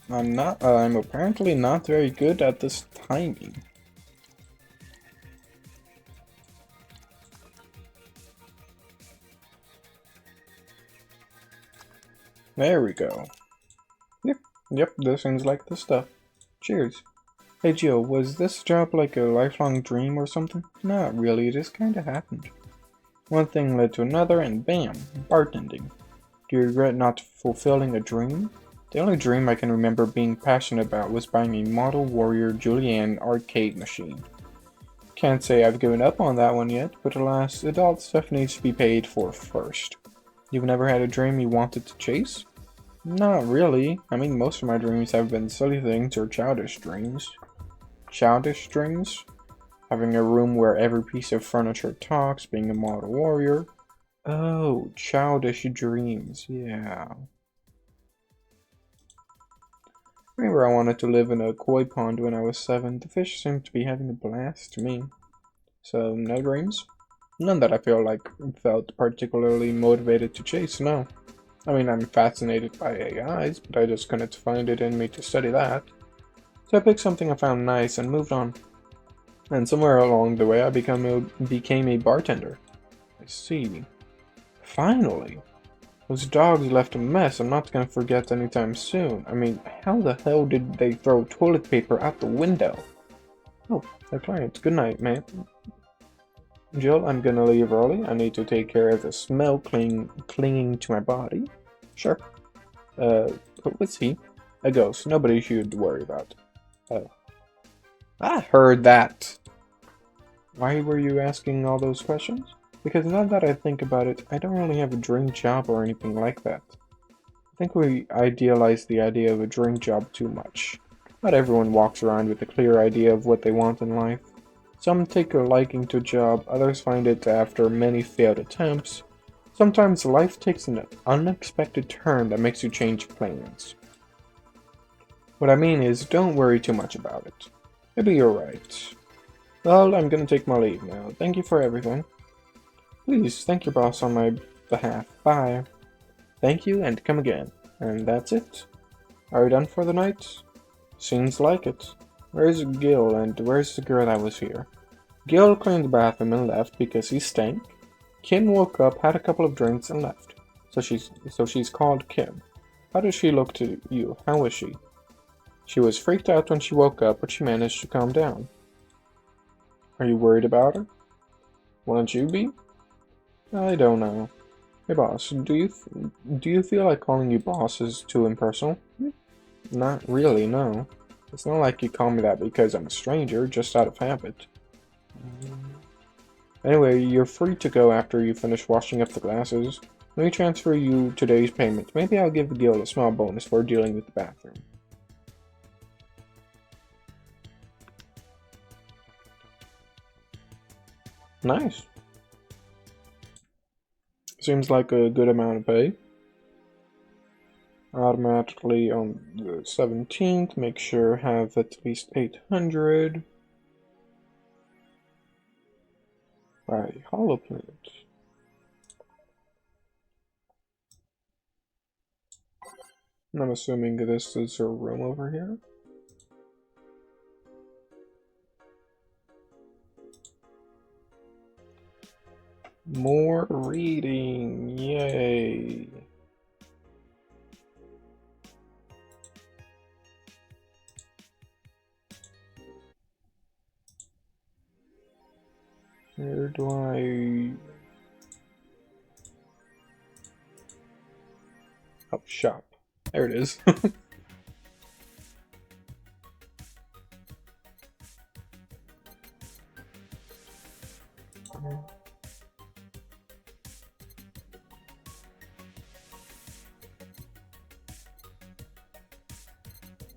I'm apparently not very good at this timing. There we go. Yep, this seems like the stuff. Cheers. Hey Jill, was this job like a lifelong dream or something? Not really, it just kinda happened. One thing led to another and bam, bartending. Do you regret not fulfilling a dream? The only dream I can remember being passionate about was buying a Model Warrior Julianne arcade machine. Can't say I've given up on that one yet, but alas, adult stuff needs to be paid for first. You've never had a dream you wanted to chase? Not really. I mean, most of my dreams have been silly things or childish dreams. Childish dreams? Having a room where every piece of furniture talks, being a model warrior. Oh, childish dreams, yeah. Remember I wanted to live in a koi pond when I was 7. The fish seemed to be having a blast to me. So, no dreams? None that I felt particularly motivated to chase, no. I mean, I'm fascinated by AIs, but I just couldn't find it in me to study that. So I picked something I found nice and moved on. And somewhere along the way I became a bartender. I see. Finally! Those dogs left a mess I'm not gonna forget anytime soon. I mean, how the hell did they throw toilet paper out the window? Oh, they're clients. Good night, man. Jill, I'm gonna leave early. I need to take care of the smell clinging to my body. Sure. Who was he? A ghost. Nobody should worry about. Oh. I heard that! Why were you asking all those questions? Because now that I think about it, I don't really have a dream job or anything like that. I think we idealize the idea of a dream job too much. Not everyone walks around with a clear idea of what they want in life. Some take a liking to a job, others find it after many failed attempts. Sometimes life takes an unexpected turn that makes you change plans. What I mean is, don't worry too much about it. Maybe you're right. Well, I'm gonna take my leave now. Thank you for everything. Please, thank your boss on my behalf. Bye. Thank you, and come again. And that's it. Are you done for the night? Seems like it. Where's Gil, and where's the girl that was here? Gil cleaned the bathroom and left because he stank. Kim woke up, had a couple of drinks, and left. So she's called Kim. How does she look to you? How is she? She was freaked out when she woke up, but she managed to calm down. Are you worried about her? Why don't you be? I don't know. Hey boss, do you feel like calling you boss is too impersonal? Not really, no. It's not like you call me that because I'm a stranger, just out of habit. Anyway, you're free to go after you finish washing up the glasses. Let me transfer you today's payment. Maybe I'll give the guild a small bonus for dealing with the bathroom. Nice. Seems like a good amount of pay. Automatically on the 17th, make sure have at least 800. Right, hollow plant. I'm assuming this is her room over here. More reading, yay. Where do I... Oh, shop. There it is.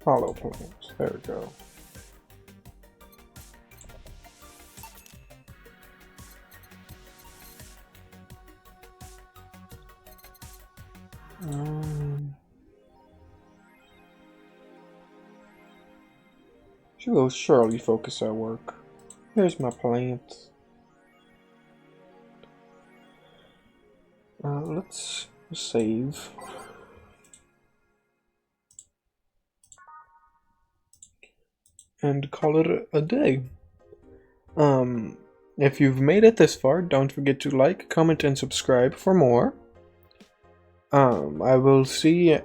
Hollow plants. There we go. She will surely focus at work. Here's my plant. Let's save. And call it a day. If you've made it this far, don't forget to like, comment, and subscribe for more. I will see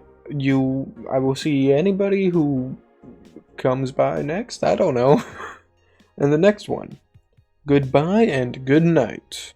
anybody who comes by next, I don't know, in the next one. Goodbye and good night.